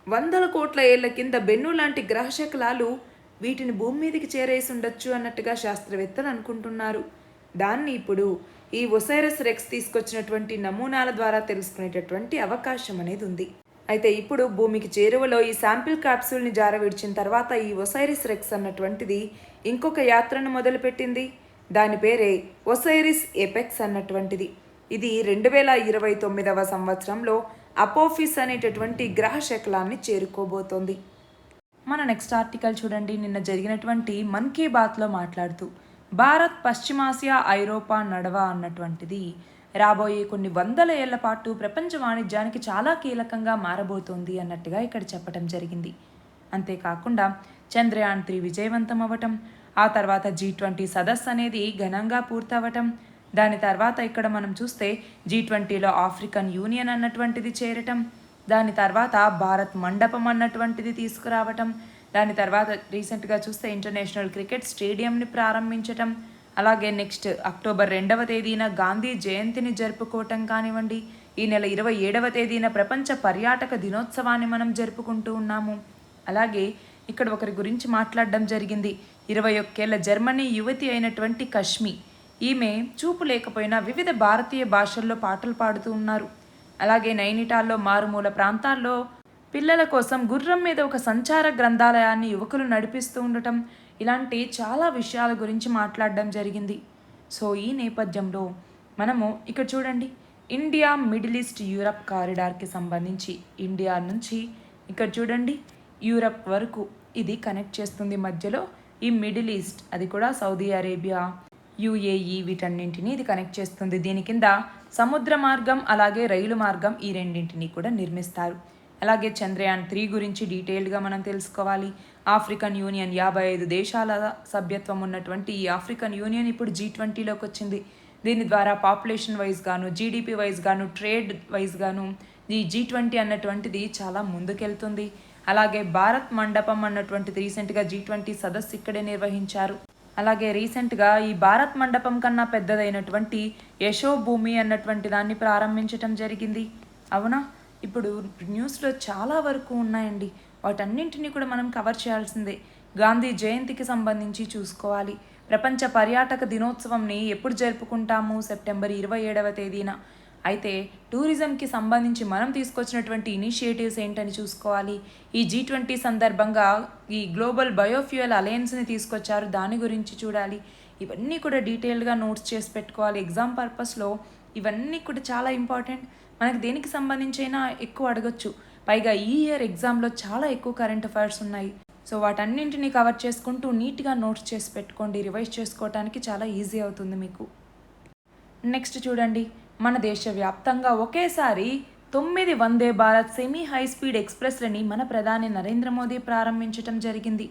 100 కోట్ల ఏళ్ల కింద బెన్ను లాంటి గ్రహశకలాలు వీటిని భూమి మీదకి చేరేసి ఉండొచ్చు అన్నట్టుగా శాస్త్రవేత్తలు అనుకుంటున్నారు. దాన్ని ఇప్పుడు ఈ ఒసైరస్ రెక్స్ తీసుకొచ్చినటువంటి నమూనాల ద్వారా తెలుసుకునేటటువంటి అవకాశం అనేది ఉంది. అయితే ఇప్పుడు భూమికి చేరువలో ఈ శాంపిల్ క్యాప్సూల్ని జారవిడిచిన తర్వాత ఈ ఒసైరిస్ రెక్స్ అన్నటువంటిది ఇంకొక యాత్రను మొదలుపెట్టింది. దాని పేరే ఒసైరిస్ ఎపెక్స్ అన్నటువంటిది. ఇది 2029వ సంవత్సరంలో అపోఫిస్ అనేటటువంటి గ్రహ శకలాన్ని చేరుకోబోతోంది. మన నెక్స్ట్ ఆర్టికల్ చూడండి. నిన్న జరిగినటువంటి మన్ కీ బాత్లో మాట్లాడుతూ భారత్ పశ్చిమాసియా ఐరోపా నడవ అన్నటువంటిది రాబోయే కొన్ని వందల ఏళ్ల పాటు ప్రపంచ వాణిజ్యానికి చాలా కీలకంగా మారబోతోంది అన్నట్టుగా ఇక్కడ చెప్పడం జరిగింది. అంతేకాకుండా చంద్రయాన్ 3 విజయవంతం అవ్వటం, ఆ తర్వాత G20 సదస్సు అనేది ఘనంగా పూర్తవటం, దాని తర్వాత ఇక్కడ మనం చూస్తే G20లో ఆఫ్రికన్ యూనియన్ అన్నటువంటిది చేరటం, దాని తర్వాత భారత్ మండపం అన్నటువంటిది తీసుకురావటం, దాని తర్వాత రీసెంట్గా చూస్తే ఇంటర్నేషనల్ క్రికెట్ స్టేడియంని ప్రారంభించటం, అలాగే నెక్స్ట్ అక్టోబర్ 2వ తేదీన గాంధీ జయంతిని జరుపుకోవటం కానివ్వండి, ఈ నెల 27వ తేదీన ప్రపంచ పర్యాటక దినోత్సవాన్ని మనం జరుపుకుంటూ ఉన్నాము. అలాగే ఇక్కడ ఒకరి గురించి మాట్లాడడం జరిగింది. 21 ఏళ్ల జర్మనీ యువతి అయినటువంటి కష్మి. ఈమె చూపు లేకపోయినా వివిధ భారతీయ భాషల్లో పాటలు పాడుతూ ఉన్నారు. అలాగే నైనిటాల్లో మారుమూల ప్రాంతాల్లో పిల్లల కోసం గుర్రం మీద ఒక సంచార గ్రంథాలయాన్ని యువకులు నడిపిస్తూ ఉండటం, ఇలాంటి చాలా విషయాల గురించి మాట్లాడడం జరిగింది. సో ఈ నేపథ్యంలో మనము ఇక్కడ చూడండి, ఇండియా మిడిల్ ఈస్ట్ యూరప్ కారిడార్కి సంబంధించి ఇండియా నుంచి ఇక్కడ చూడండి యూరప్ వరకు ఇది కనెక్ట్ చేస్తుంది. మధ్యలో ఈ మిడిల్ ఈస్ట్, అది కూడా సౌదీ అరేబియా, UAE వీటన్నింటినీ ఇది కనెక్ట్ చేస్తుంది. దీని కింద సముద్ర మార్గం అలాగే రైలు మార్గం ఈ రెండింటినీ కూడా నిర్మిస్తారు. అలాగే చంద్రయాన్ 3 గురించి డీటెయిల్డ్గా మనం తెలుసుకోవాలి. ఆఫ్రికన్ యూనియన్ 55 దేశాల సభ్యత్వం ఉన్నటువంటి ఈ ఆఫ్రికన్ యూనియన్ ఇప్పుడు G20లోకి వచ్చింది. దీని ద్వారా పాపులేషన్ వైజ్ గాను, GDP వైజ్ గాను, ట్రేడ్ వైజ్ గాను ఈ G20 అన్నటువంటిది చాలా ముందుకెళ్తుంది. అలాగే భారత్ మండపం అన్నటువంటిది రీసెంట్గా G20 సదస్సు ఇక్కడే నిర్వహించారు. అలాగే రీసెంట్గా ఈ భారత్ మండపం కన్నా పెద్దదైనటువంటి యశోభూమి అన్నటువంటి దాన్ని ప్రారంభించటం జరిగింది. అవునా, ఇప్పుడు న్యూస్లో చాలా వరకు ఉన్నాయండి. వాటన్నింటినీ కూడా మనం కవర్ చేయాల్సిందే. గాంధీ జయంతికి సంబంధించి చూసుకోవాలి. ప్రపంచ పర్యాటక దినోత్సవంని ఎప్పుడు జరుపుకుంటాము? సెప్టెంబర్ 27వ తేదీన. అయితే టూరిజంకి సంబంధించి మనం తీసుకొచ్చినటువంటి ఇనిషియేటివ్స్ ఏంటని చూసుకోవాలి. ఈ G20 సందర్భంగా ఈ గ్లోబల్ బయోఫ్యూయల్ అలయన్స్ని తీసుకొచ్చారు, దాని గురించి చూడాలి. ఇవన్నీ కూడా డీటెయిల్డ్గా నోట్స్ చేసి పెట్టుకోవాలి. ఎగ్జామ్ పర్పస్లో ఇవన్నీ కూడా చాలా ఇంపార్టెంట్. మనకి దేనికి సంబంధించి అయినా ఎక్కువ అడగచ్చు. పైగా ఈ ఇయర్ ఎగ్జామ్లో చాలా ఎక్కువ కరెంట్ అఫైర్స్ ఉన్నాయి. సో వాటన్నింటినీ కవర్ చేసుకుంటూ నీట్గా నోట్స్ చేసి పెట్టుకోండి. రివైజ్ చేసుకోవడానికి చాలా ఈజీ అవుతుంది మీకు. నెక్స్ట్ చూడండి, మన దేశవ్యాప్తంగా ఒకేసారి 9 Vande Bharat semi high speed ఎక్స్ప్రెస్లని మన ప్రధాని నరేంద్ర మోదీ ప్రారంభించడం జరిగింది.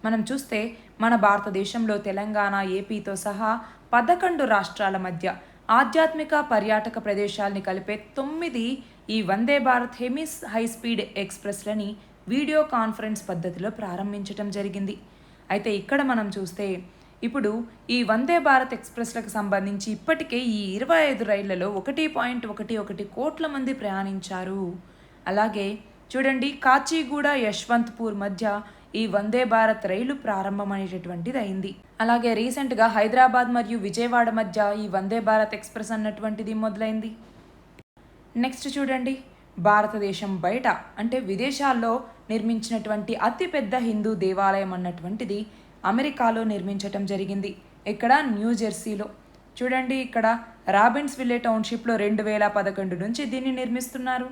మనం చూస్తే మన భారతదేశంలో తెలంగాణ, ఏపీతో సహా 11 రాష్ట్రాల మధ్య ఆధ్యాత్మిక పర్యాటక ప్రదేశాలని కలిపే 9 ఈ వందే భారత్ హై స్పీడ్ ఎక్స్ప్రెస్లని వీడియో కాన్ఫరెన్స్ పద్ధతిలో ప్రారంభించడం జరిగింది. అయితే ఇక్కడ మనం చూస్తే ఇప్పుడు ఈ వందే భారత్ ఎక్స్ప్రెస్లకు సంబంధించి ఇప్పటికే ఈ 25 రైళ్లలో 1.11 కోట్ల మంది ప్రయాణించారు. అలాగే చూడండి, కాచిగూడ యశ్వంత్పూర్ మధ్య ఈ వందే భారత్ రైలు ప్రారంభమనేటటువంటిది అయింది. అలాగే రీసెంట్గా హైదరాబాద్ మరియు విజయవాడ మధ్య ఈ వందే భారత్ ఎక్స్ప్రెస్ అన్నటువంటిది మొదలైంది. నెక్స్ట్ చూడండి, భారతదేశం బయట అంటే విదేశాల్లో నిర్మించినటువంటి అతిపెద్ద హిందూ దేవాలయం అన్నటువంటిది అమెరికాలో నిర్మించటం జరిగింది. ఇక్కడ న్యూజెర్సీలో. చూడండి, ఇక్కడ రాబిన్స్విల్లే టౌన్షిప్లో 2011 నుంచి దీన్ని నిర్మిస్తున్నారు.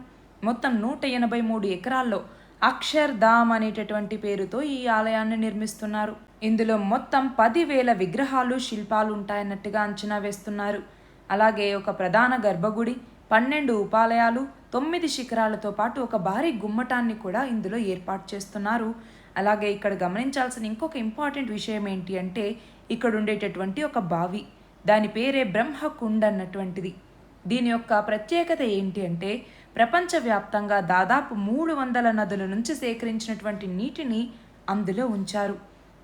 మొత్తం 183 ఎకరాల్లో అక్షర్ ధామ్ అనేటటువంటి పేరుతో ఈ ఆలయాన్ని నిర్మిస్తున్నారు. ఇందులో మొత్తం 10,000 విగ్రహాలు, శిల్పాలు ఉంటాయన్నట్టుగా అంచనా వేస్తున్నారు. అలాగే ఒక ప్రధాన గర్భగుడి, 12 ఉపాలయాలు, 9 శిఖరాలతో పాటు ఒక భారీ గుమ్మటాన్ని కూడా ఇందులో ఏర్పాటు చేస్తున్నారు. అలాగే ఇక్కడ గమనించాల్సిన ఇంకొక ఇంపార్టెంట్ విషయం ఏంటి అంటే, ఇక్కడ ఉండేటటువంటి ఒక బావి, దాని పేరే బ్రహ్మకుండ్ అన్నటువంటిది. దీని యొక్క ప్రత్యేకత ఏంటి అంటే, ప్రపంచవ్యాప్తంగా దాదాపు 300 నదుల నుంచి సేకరించినటువంటి నీటిని అందులో ఉంచారు.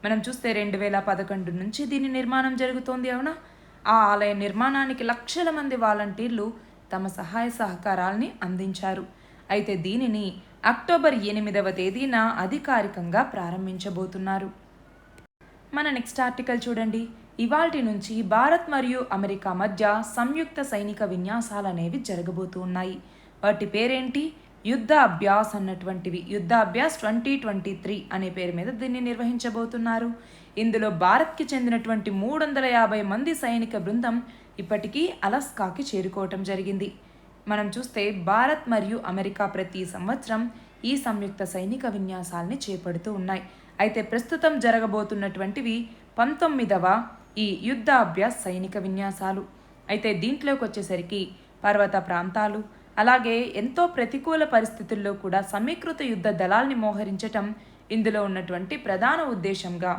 మనం చూస్తే 2011 నుంచి దీని నిర్మాణం జరుగుతోంది, అవునా? ఆ ఆలయ నిర్మాణానికి లక్షల మంది వాలంటీర్లు తమ సహాయ సహకారాల్ని అందించారు. అయితే దీనిని అక్టోబర్ 8వ తేదీన అధికారికంగా ప్రారంభించబోతున్నారు. మన నెక్స్ట్ ఆర్టికల్ చూడండి. ఇవాల్టి నుంచి భారత్ మరియు అమెరికా మధ్య సంయుక్త సైనిక విన్యాసాలు అనేవి జరగబోతూ ఉన్నాయి. వాటి పేరేంటి? యుద్ధ అభ్యాస్ అన్నటువంటివి. యుద్ధ అభ్యాస్ 2023 అనే పేరు మీద దీన్ని నిర్వహించబోతున్నారు. ఇందులో భారత్కి చెందినటువంటి 350 మంది సైనిక బృందం ఇప్పటికీ అలస్కాకి చేరుకోవటం జరిగింది. మనం చూస్తే భారత్ మరియు అమెరికా ప్రతి సంవత్సరం ఈ సంయుక్త సైనిక విన్యాసాలని చేపడుతూ ఉన్నాయి. అయితే ప్రస్తుతం జరగబోతున్నటువంటివి 19వ ఈ యుద్ధ అభ్యాస్ సైనిక విన్యాసాలు. అయితే దీంట్లోకి వచ్చేసరికి పర్వత ప్రాంతాలు, అలాగే ఎంతో ప్రతికూల పరిస్థితుల్లో కూడా సమీకృత యుద్ధ దళాల్ని మోహరించటం ఇందులో ఉన్నటువంటి ప్రధాన ఉద్దేశంగా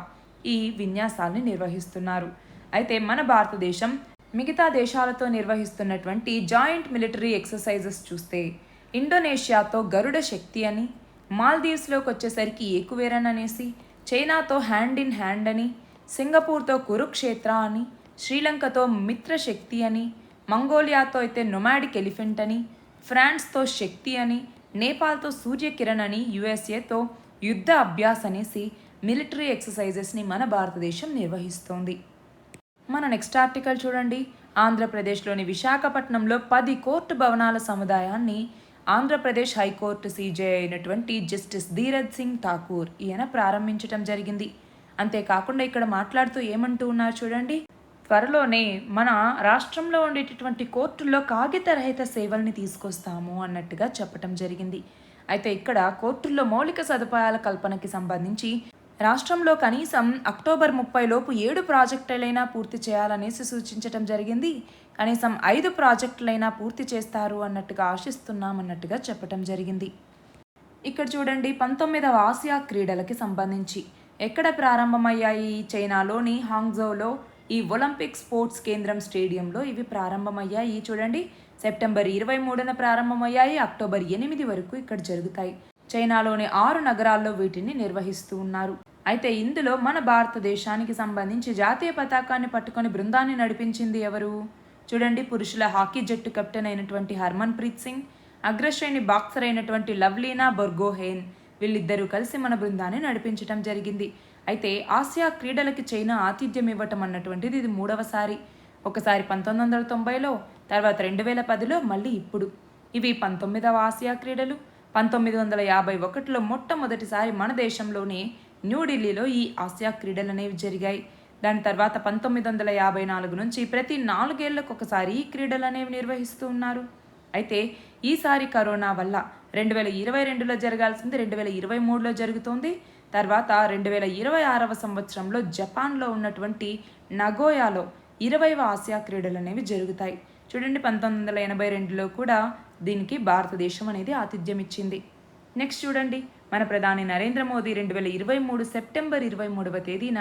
ఈ విన్యాసాల్ని నిర్వహిస్తున్నారు. అయితే మన భారతదేశం మిగతా దేశాలతో నిర్వహిస్తున్నటువంటి జాయింట్ మిలిటరీ ఎక్సర్సైజెస్ చూస్తే, ఇండోనేషియాతో గరుడ శక్తి అని, మాల్దీవ్స్లోకి వచ్చేసరికి ఏకువేరన్ అనేసి, చైనాతో హ్యాండ్ ఇన్ హ్యాండ్ అని, సింగపూర్తో కురుక్షేత్ర అని, శ్రీలంకతో మిత్రశక్తి అని, మంగోలియాతో అయితే నొమాడిక్ ఎలిఫెంట్ అని, ఫ్రాన్స్తో శక్తి అని, నేపాల్తో సూర్యకిరణ్ అని, యుఎస్ఏతో యుద్ధ అభ్యాస్ అనేసి మిలిటరీ ఎక్సర్సైజెస్ని మన భారతదేశం నిర్వహిస్తోంది. మన నెక్స్ట్ ఆర్టికల్ చూడండి. ఆంధ్రప్రదేశ్లోని విశాఖపట్నంలో 10 కోర్టు భవనాల సముదాయాన్ని ఆంధ్రప్రదేశ్ హైకోర్టు సీజే అయినటువంటి జస్టిస్ ధీరజ్ సింగ్ ఠాకూర్ ఈయన ప్రారంభించడం జరిగింది. అంతేకాకుండా ఇక్కడ మాట్లాడుతూ ఏమంటూ ఉన్నారు చూడండి. త్వరలోనే మన రాష్ట్రంలో ఉండేటటువంటి కోర్టుల్లో కాగితరహిత సేవల్ని తీసుకొస్తాము అన్నట్టుగా చెప్పటం జరిగింది. అయితే ఇక్కడ కోర్టుల్లో మౌలిక సదుపాయాల కల్పనకి సంబంధించి రాష్ట్రంలో కనీసం అక్టోబర్ 30 లోపు 7 ప్రాజెక్టులైనా పూర్తి చేయాలనేసి సూచించటం జరిగింది. కనీసం 5 ప్రాజెక్టులైనా పూర్తి చేస్తారు అన్నట్టుగా ఆశిస్తున్నామన్నట్టుగా చెప్పటం జరిగింది. ఇక్కడ చూడండి, 19వ ఆసియా క్రీడలకి సంబంధించి ఎక్కడ ప్రారంభమయ్యాయి? చైనాలోని హాంగ్జౌలో ఈ ఒలింపిక్ స్పోర్ట్స్ కేంద్రం స్టేడియంలో ఇవి ప్రారంభమయ్యాయి. చూడండి, సెప్టెంబర్ 23న ప్రారంభమయ్యాయి, అక్టోబర్ 8 వరకు ఇక్కడ జరుగుతాయి. చైనాలోని 6 నగరాల్లో వీటిని నిర్వహిస్తూ ఉన్నారు. అయితే ఇందులో మన భారతదేశానికి సంబంధించి జాతీయ పతాకాన్ని పట్టుకొని బృందాన్ని నడిపించింది ఎవరు? చూడండి, పురుషుల హాకీ జట్టు కెప్టెన్ అయినటువంటి హర్మన్ ప్రీత్ సింగ్, అగ్రశ్రేణి బాక్సర్ అయినటువంటి లవ్లీనా బొర్గోహెన్, వీళ్ళిద్దరూ కలిసి మన బృందాన్ని నడిపించడం జరిగింది. అయితే ఆసియా క్రీడలకి చైనా ఆతిథ్యం ఇవ్వటం అన్నటువంటిది ఇది 3వసారి. ఒకసారి 1990లో, తర్వాత 2010లో, మళ్ళీ ఇప్పుడు. ఇవి 19వ ఆసియా క్రీడలు. 1951లో మొట్టమొదటిసారి మన దేశంలోనే న్యూఢిల్లీలో ఈ ఆసియా క్రీడలు అనేవి జరిగాయి. దాని తర్వాత 1954 నుంచి ప్రతి 4 ఏళ్లకు ఒకసారి ఈ క్రీడలు అనేవి నిర్వహిస్తూ ఉన్నారు. అయితే ఈసారి కరోనా వల్ల 2022లో జరగాల్సింది 2023లో జరుగుతోంది. తర్వాత 2026వ సంవత్సరంలో జపాన్లో ఉన్నటువంటి నగోయాలో 20వ ఆసియా క్రీడలు అనేవి జరుగుతాయి. చూడండి, 1982లో కూడా దీనికి భారతదేశం అనేది ఆతిథ్యం ఇచ్చింది. నెక్స్ట్ చూడండి, మన ప్రధాని నరేంద్ర మోదీ 2023 సెప్టెంబర్ 23వ తేదీన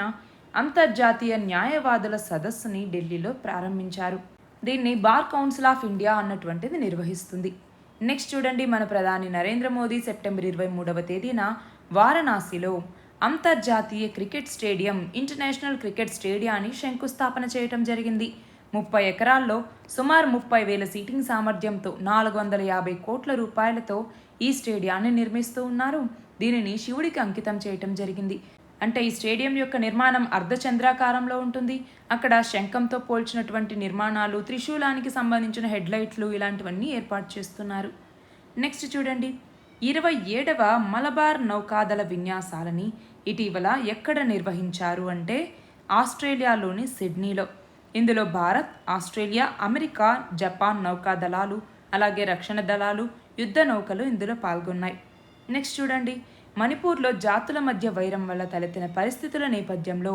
అంతర్జాతీయ న్యాయవాదుల సదస్సుని ఢిల్లీలో ప్రారంభించారు. దీన్ని బార్ కౌన్సిల్ ఆఫ్ ఇండియా అన్నటువంటిది నిర్వహిస్తుంది. నెక్స్ట్ చూడండి, మన ప్రధాని నరేంద్ర మోదీ సెప్టెంబర్ 23వ తేదీన వారణాసిలో అంతర్జాతీయ క్రికెట్ స్టేడియం ఇంటర్నేషనల్ క్రికెట్ స్టేడియాన్ని శంకుస్థాపన చేయటం జరిగింది. 30 ఎకరాల్లో సుమారు 30,000 సీటింగ్ సామర్థ్యంతో 450 కోట్ల రూపాయలతో ఈ స్టేడియాన్ని నిర్మిస్తూ ఉన్నారు. దీనిని శివుడికి అంకితం చేయటం జరిగింది. అంటే ఈ స్టేడియం యొక్క నిర్మాణం అర్ధచంద్రాకారంలో ఉంటుంది. అక్కడ శంఖంతో పోల్చినటువంటి నిర్మాణాలు, త్రిశూలానికి సంబంధించిన హెడ్లైట్లు ఇలాంటివన్నీ ఏర్పాటు చేస్తున్నారు. నెక్స్ట్ చూడండి, 27వ మలబార్ నౌకాదళ విన్యాసాలని ఇటీవల ఎక్కడ నిర్వహించారు అంటే ఆస్ట్రేలియాలోని సిడ్నీలో. ఇందులో భారత్, ఆస్ట్రేలియా, అమెరికా, జపాన్ నౌకాదళాలు, అలాగే రక్షణ దళాలు, యుద్ధ నౌకలు ఇందులో పాల్గొన్నాయి. నెక్స్ట్ చూడండి, మణిపూర్లో జాతుల మధ్య వైరం వల్ల తలెత్తిన పరిస్థితుల నేపథ్యంలో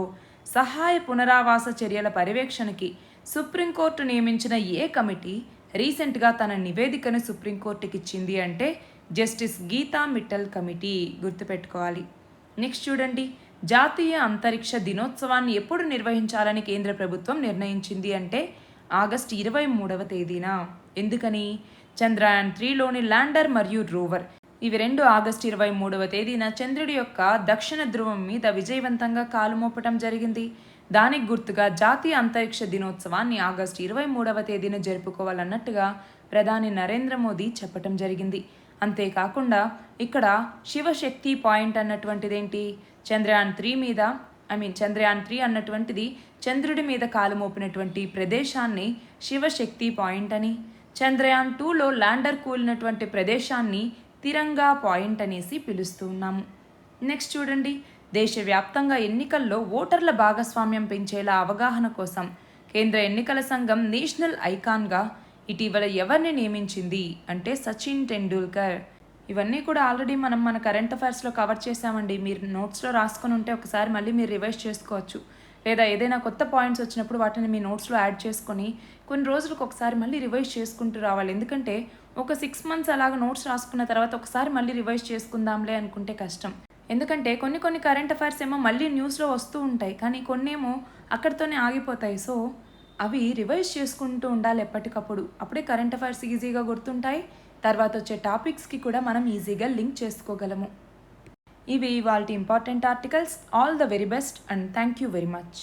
సహాయ పునరావాస చర్యల పర్యవేక్షణకి సుప్రీంకోర్టు నియమించిన ఏ కమిటీ రీసెంట్గా తన నివేదికను సుప్రీంకోర్టుకి ఇచ్చింది అంటే జస్టిస్ గీతా మిట్టల్ కమిటీ. గుర్తుపెట్టుకోవాలి. నెక్స్ట్ చూడండి, జాతీయ అంతరిక్ష దినోత్సవాన్ని ఎప్పుడు నిర్వహించాలని కేంద్ర ప్రభుత్వం నిర్ణయించింది అంటే ఆగస్టు 23వ తేదీన. ఎందుకని? చంద్రయాన్ 3లోని ల్యాండర్ మరియు రోవర్ ఇవి రెండు ఆగస్టు 23వ తేదీన చంద్రుడి యొక్క దక్షిణ ధ్రువం మీద విజయవంతంగా కాలు మోపటం జరిగింది. దానికి గుర్తుగా జాతీయ అంతరిక్ష దినోత్సవాన్ని ఆగస్టు 23వ తేదీన జరుపుకోవాలన్నట్టుగా ప్రధాని నరేంద్ర మోదీ చెప్పటం జరిగింది. అంతేకాకుండా ఇక్కడ శివశక్తి పాయింట్ అన్నటువంటిది ఏంటి? చంద్రయాన్ 3 అన్నటువంటిది చంద్రుడి మీద కాలు మోపినటువంటి ప్రదేశాన్ని శివశక్తి పాయింట్ అని, చంద్రయాన్ 2లో ల్యాండర్ కూలినటువంటి ప్రదేశాన్ని తిరంగా పాయింట్ అనేసి పిలుస్తూ ఉన్నాము. నెక్స్ట్ చూడండి, దేశవ్యాప్తంగా ఎన్నికల్లో ఓటర్ల భాగస్వామ్యం పెంచేలా అవగాహన కోసం కేంద్ర ఎన్నికల సంఘం నేషనల్ ఐకాన్గా ఇటీవల ఎవరిని నియమించింది అంటే సచిన్ టెండూల్కర్. ఇవన్నీ కూడా ఆల్రెడీ మనం మన కరెంట్ అఫైర్స్లో కవర్ చేసామండి. మీరు నోట్స్లో రాసుకొని ఉంటే ఒకసారి మళ్ళీ మీరు రివైజ్ చేసుకోవచ్చు, లేదా ఏదైనా కొత్త పాయింట్స్ వచ్చినప్పుడు వాటిని మీ నోట్స్లో యాడ్ చేసుకొని కొన్ని రోజులకు ఒకసారి మళ్ళీ రివైజ్ చేసుకుంటూ రావాలి. ఎందుకంటే ఒక 6 months అలాగ నోట్స్ రాసుకున్న తర్వాత ఒకసారి మళ్ళీ రివైజ్ చేసుకుందాంలే అనుకుంటే కష్టం. ఎందుకంటే కొన్ని కరెంట్ అఫైర్స్ ఏమో మళ్ళీ న్యూస్లో వస్తూ ఉంటాయి, కానీ కొన్ని ఏమో అక్కడితోనే ఆగిపోతాయి. సో అవి రివైజ్ చేసుకుంటూ ఉండాలి ఎప్పటికప్పుడు. అప్పుడే కరెంట్ అఫైర్స్ ఈజీగా గుర్తుంటాయి. తర్వాత వచ్చే టాపిక్స్కి కూడా మనం ఈజీగా లింక్ చేసుకోగలము. ఇవి ఇవాల్టి important articles. All the very best and thank you very much.